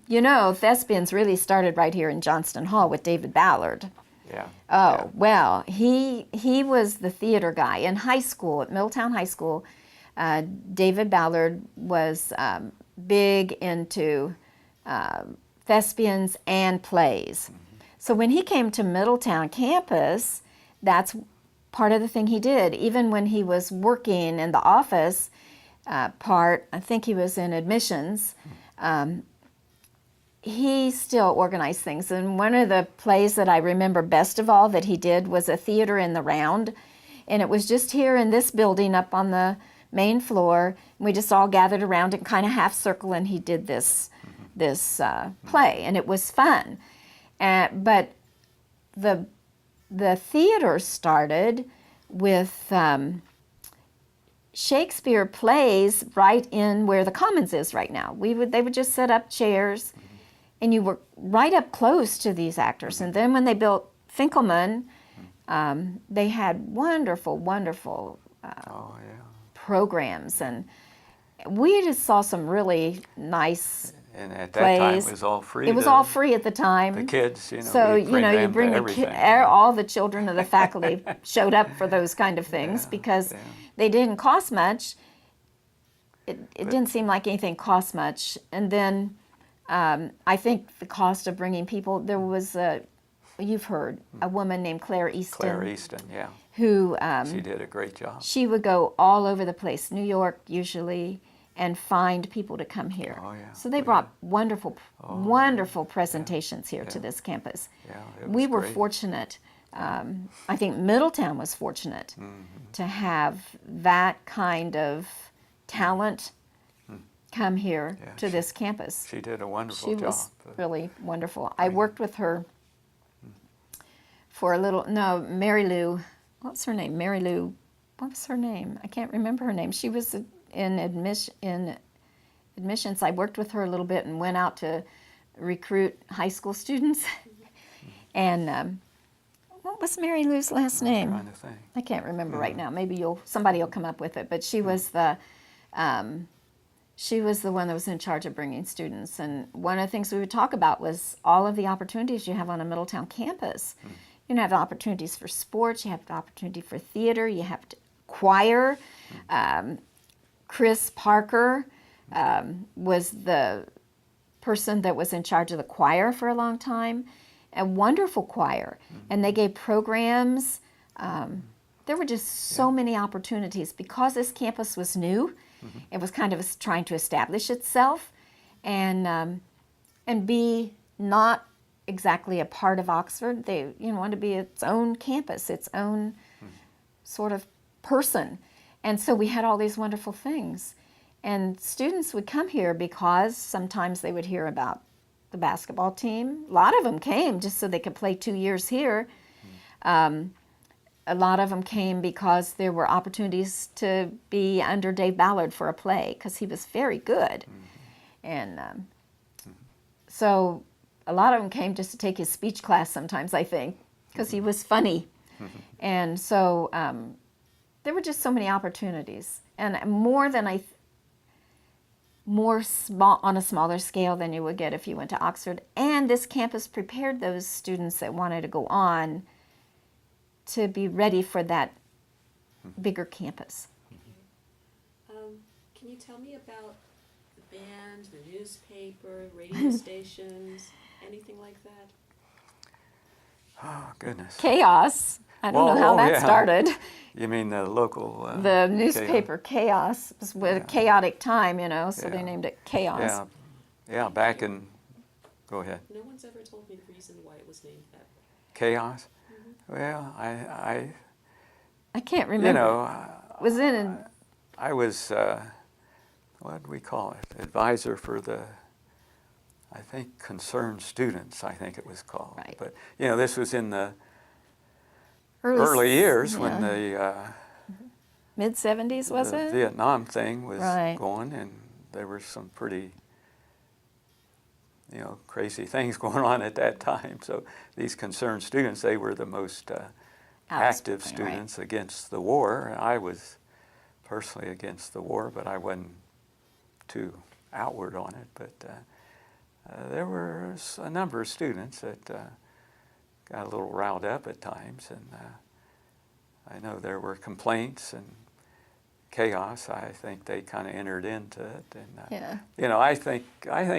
You know, thespians really started right here in Johnston Hall with David Ballard. Yeah. Oh, yeah. well, he was the theater guy. In high school, at Middletown High School, David Ballard was big into thespians and plays. So when he came to Middletown campus, that's part of the thing he did. Even when he was working in the office part, I think he was in admissions, he still organized things. And one of the plays that I remember best of all that he did was a theater in the round. And it was just here in this building up on the main floor. We just all gathered around in kind of half circle, and he did this play, and it was fun. But the theater started with Shakespeare plays right in where the Commons is right now. They would just set up chairs, and you were right up close to these actors. And then when they built Finkelman, they had wonderful, wonderful Oh, yeah. programs, and we just saw some really nice And at that time, plays. it was all free. It was all free at the time. The kids, So, we you know, you programmed bring everything. all the children of the faculty showed up for those kind of things because they didn't cost much. It didn't seem like anything cost much. And then I think the cost of bringing people, there was you've heard, a woman named Claire Easton. Claire Easton, yeah. Who She did a great job. she would go all over the place, New York usually, and find people to come here. Oh, yeah. So they brought wonderful presentations here to this campus. Yeah, it was We were great. fortunate. I think Middletown was fortunate to have that kind of talent come here Yeah, to this campus. She did a wonderful She job. was really wonderful. I worked with her for a little, Mary Lou, what was her name? Mary Lou, what was her name? I can't remember her name. She was in admissions. I worked with her a little bit and went out to recruit high school students. And what was Mary Lou's last name? Trying to think. I can't remember right now. Maybe somebody will come up with it. But she was the one that was in charge of bringing students. And one of the things we would talk about was all of the opportunities you have on a Middletown campus. You have opportunities for sports. You have the opportunity for theater. You have choir. Chris Parker was the person that was in charge of the choir for a long time. A wonderful choir. And they gave programs. There were just so many opportunities because this campus was new. It was kind of trying to establish itself and be not exactly a part of Oxford. They wanted to be its own campus, its own sort of person. And so we had all these wonderful things. And students would come here because sometimes they would hear about the basketball team. A lot of them came just so they could play 2 years here. A lot of them came because there were opportunities to be under Dave Ballard for a play because he was very good. And so a lot of them came just to take his speech class sometimes, I think, because he was funny. And so there were just so many opportunities. And on a smaller scale than you would get if you went to Oxford. And this campus prepared those students that wanted to go on to be ready for that bigger campus. Can you tell me about the band, the newspaper, radio stations, anything like that? Oh, goodness. Chaos. I don't know how that started. You mean the local... The newspaper, Chaos. It was a chaotic time, so they named it Chaos. Yeah, back in... Go ahead. No one's ever told me the reason why it was named that. Chaos? Well, I can't remember. Was it in... I was, what do we call it? Advisor for the, I think, concerned students, I think it was called. Right. But, this was in the early years when the mid-70s, was the it? Vietnam thing was Right. going, and there were some pretty, crazy things going on at that time. So these concerned students, they were the most active students against the war. I was personally against the war, but I wasn't too outward on it. But there were a number of students that got a little riled up at times, and I know there were complaints and chaos. I think they kind of entered into it, and you know, I think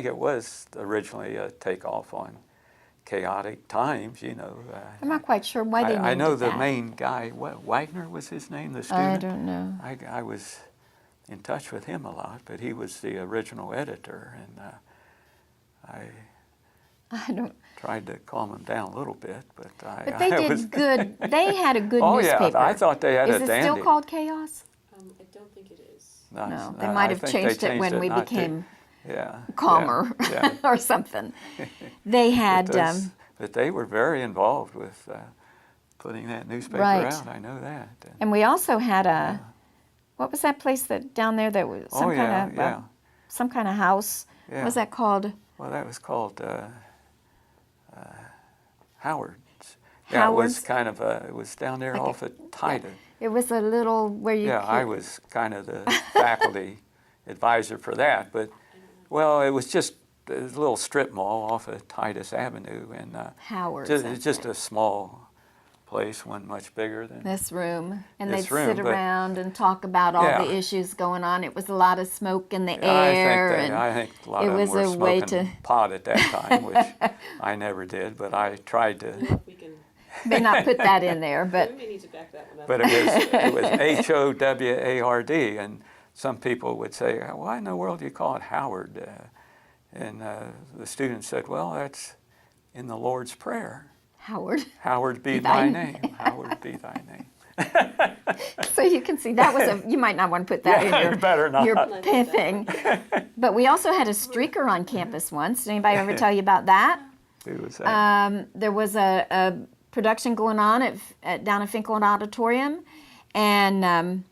it was originally a takeoff on chaotic times. You know, I'm not quite sure why they named I know it the that. main guy. What, Wagner was his name, the student. I don't know. I was in touch with him a lot, but he was the original editor, and I don't. tried to calm him down a little bit, but But they did good. They had a good Oh newspaper. yeah, I thought they had Is a it dandy. still called Chaos? I don't think it is. No, they might have changed it when we became yeah, calmer yeah. or something. They had. But they were very involved with putting that newspaper Right. out. I know that. And we also had a. What was that place that down there that was some Oh, yeah, kind of yeah. some kind of house? Yeah. What was that called? Well, that was called Howard's. Yeah, it was Howard's? kind of it was down there Like off at Titus. It was a little where you. Yeah, I was kind of the faculty advisor for that, but well, it was just a little strip mall off of Titus Avenue, and Howard's. it's just a small place, one much bigger than. This room, and This they'd room, sit but- around and talk about all Yeah. the issues going on. It was a lot of smoke in the air, and I think a lot it of them was were a way smoking to pot at that time, which I never did, but I tried to. We can, may not put that in there, we but may need to back that one up. But it was Howard, and some people would say, "Why in the world do you call it Howard?" And the student said, "Well, that's in the Lord's Prayer. Howard. Howard be Thy thy name. Howard be thy name." So you can see that was a. You might not want to put that Yeah, in your you better not. your thing. But we also had a streaker on campus once. Did anybody ever tell you about that? Who was that? There was a production going on at down at Finkel Auditorium, and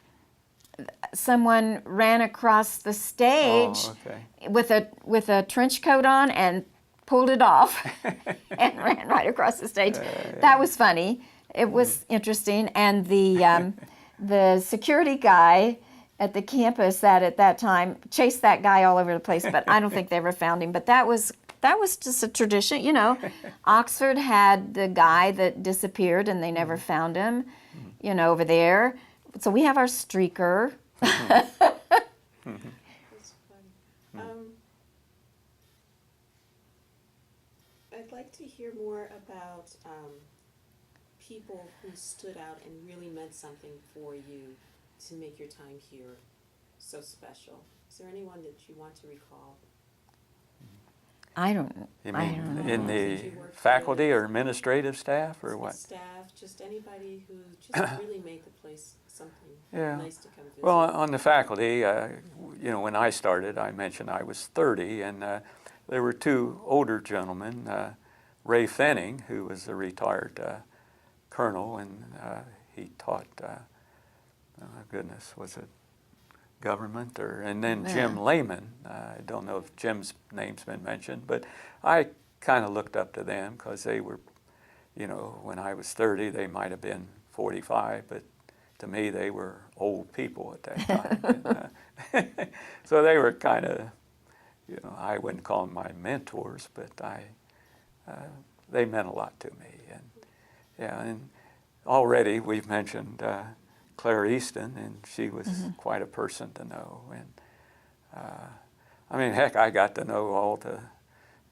someone ran across the stage Oh, okay. with a trench coat on and pulled it off and ran right across the stage. That was funny. It was interesting, and the security guy at the campus at that time chased that guy all over the place, but I don't think they ever found him. But that was just a tradition, you know. Oxford had the guy that disappeared and they never found him, you know, over there. So we have our streaker. That's funny. I'd like to hear more about people who stood out and really meant something for you to make your time here so special. Is there anyone that you want to recall? I don't know. You I mean don't know. in Did the you work faculty with- or administrative staff or what? Staff, just anybody who just really made the place something Yeah. nice to come visit. Well, on the faculty, you know, when I started, I mentioned I was 30, and there were two older gentlemen, Ray Fenning, who was a retired colonel, and he taught, oh goodness, was it government and then Jim Lehman. I don't know if Jim's name's been mentioned, but I kind of looked up to them because they were, you know, when I was 30, they might have been 45, but to me, they were old people at that time. And, so they were kind of, you know, I wouldn't call them my mentors, but they meant a lot to me. And yeah, and already we've mentioned Claire Easton, and she was quite a person to know. And I mean, heck, I got to know all the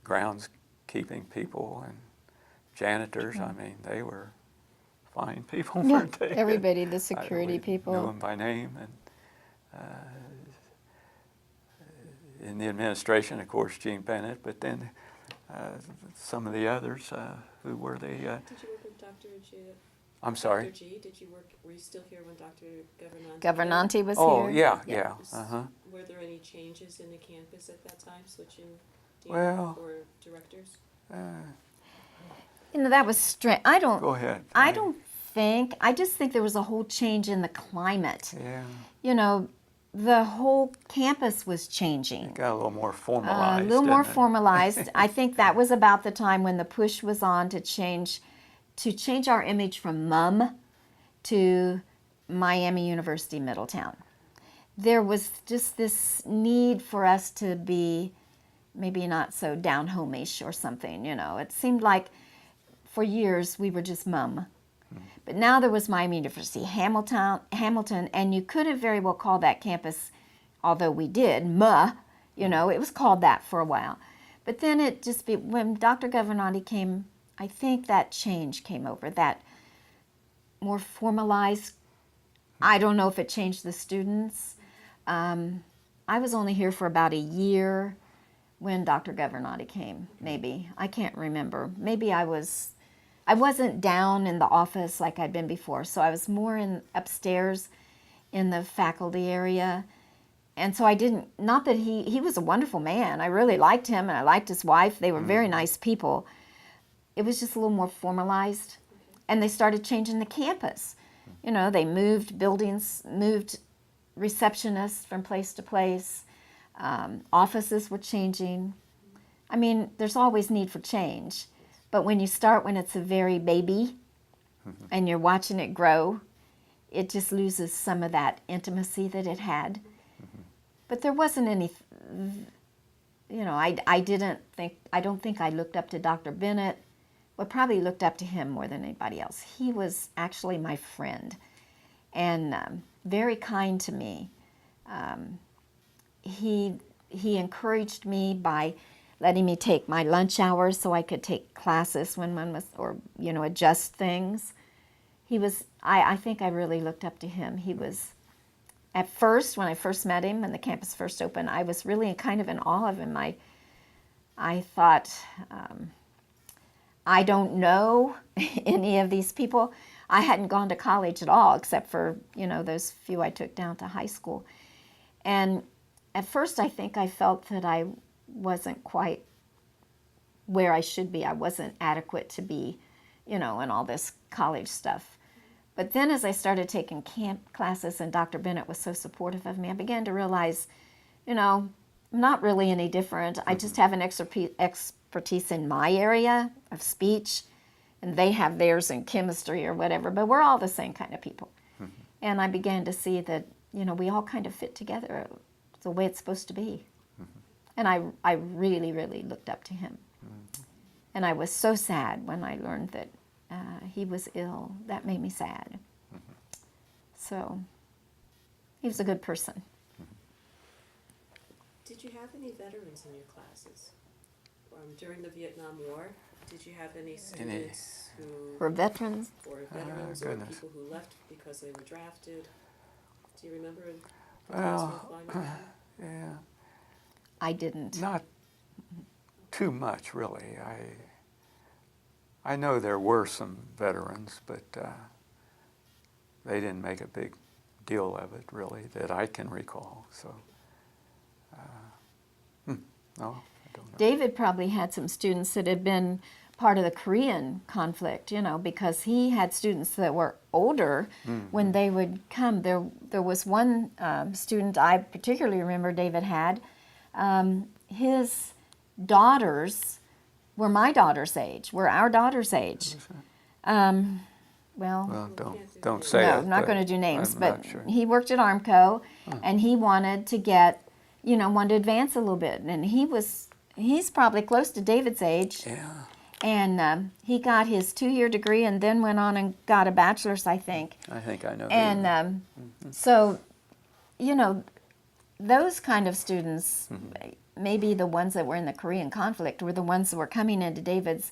groundskeeping people and janitors. I mean, they were fine people, Yeah, weren't they? everybody, the security We people. knew them by name, and in the administration, of course, Gene Bennett, but then some of the others who were the. Did you work with Dr. G? I'm sorry. Dr. G, were you still here when Dr. Governanti? Governanti was Oh here. yeah. Was- Uh-huh. Were there any changes in the campus at that time, switching dean Well, or directors? You know, that was strange. I don't. Go ahead. I don't think. I just think there was a whole change in the climate. Yeah, You know, the whole campus was changing. got a little more A formalized. little more didn't it? formalized. I think that was about the time when the push was on to change our image from MUM to Miami University Middletown. there was just this need for us to be maybe not so down home-ish or something, you know. It seemed like for years we were just mum. But now there was Miami University, Hamilton, and you could have very well called that campus, although we did, you know, it was called that for a while. But then it just, when Dr. Governati came, I think that change came over, that more formalized. I don't know if it changed the students. I was only here for about a year when Dr. Governati came, maybe. I can't remember. Maybe I wasn't down in the office like I'd been before, so I was more upstairs in the faculty area. And so I didn't, not that he was a wonderful man. I really liked him and I liked his wife. They were very nice people. It was just a little more formalized. And they started changing the campus. You know, they moved buildings, moved receptionists from place to place. Offices were changing. I mean, there's always need for change. But when you start when it's a very baby and you're watching it grow, it just loses some of that intimacy that it had. But there wasn't any, you know, I don't think I looked up to Dr. Bennett. Well, probably looked up to him more than anybody else. He was actually my friend and very kind to me. He encouraged me by letting me take my lunch hours so I could take classes when one was, or, you know, adjust things. He was, I think I really looked up to him. He was, at first, when I first met him and the campus first opened, I was really kind of in awe of him. I thought, I don't know any of these people. I hadn't gone to college at all, except for, you know, those few I took down to high school. And at first, I think I felt that I wasn't quite where I should be. I wasn't adequate to be, you know, in all this college stuff. But then as I started taking camp classes and Dr. Bennett was so supportive of me, I began to realize, you know, I'm not really any different. I just have an expertise in my area of speech, and they have theirs in chemistry or whatever, but we're all the same kind of people. And I began to see that, you know, we all kind of fit together the way it's supposed to be. And I really, really looked up to him. And I was so sad when I learned that he was ill. That made me sad. So he was a good person. Did you have any veterans in your classes? During the Vietnam War, did you have any students who Were veterans? or veterans or goodness. people who left because they were drafted? Do you remember? Well, yeah, I didn't. not too much really. I know there were some veterans, but they didn't make a big deal of it really that I can recall. So, no, I don't know. David probably had some students that had been part of the Korean conflict, you know, because he had students that were older when they would come. There was one student I particularly remember David had. His daughters were my daughter's age, were our daughter's age. Well, don't say no, it. I'm not but going to do names, I'm but not sure. he worked at Armco, and he wanted to get, you know, wanted to advance a little bit, and he's probably close to David's age. Yeah. And he got his 2-year degree and then went on and got a bachelor's, I think. I think I know. And so, you know, those kind of students, maybe the ones that were in the Korean conflict, were the ones that were coming into David's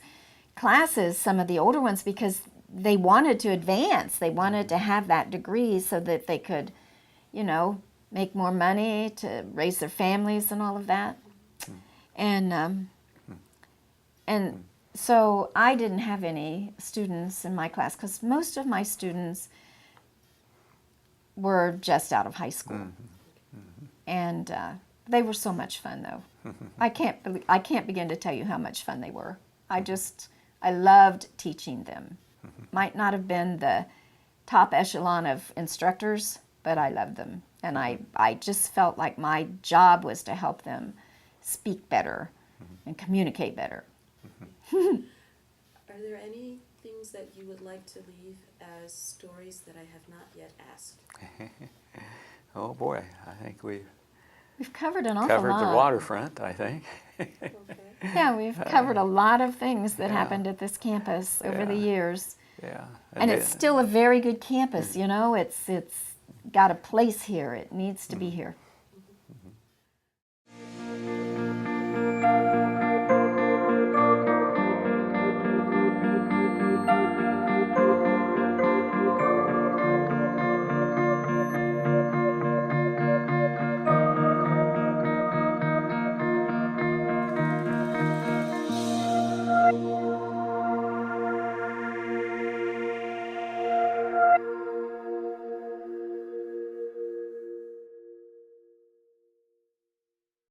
classes, some of the older ones, because they wanted to advance. They wanted to have that degree so that they could, you know, make more money to raise their families and all of that. And so I didn't have any students in my class because most of my students were just out of high school. And they were so much fun, though. I can't begin to tell you how much fun they were. I loved teaching them. Might not have been the top echelon of instructors, but I loved them. And I just felt like my job was to help them speak better and communicate better. Are there any things that you would like to leave as stories that I have not yet asked? Oh boy, I think we've We've covered an awful covered lot. the waterfront, I think. Yeah, we've covered a lot of things that yeah. happened at this campus over the Yeah. years. Yeah. And it's still a very good campus, you know. It's got a place here. It needs to be here.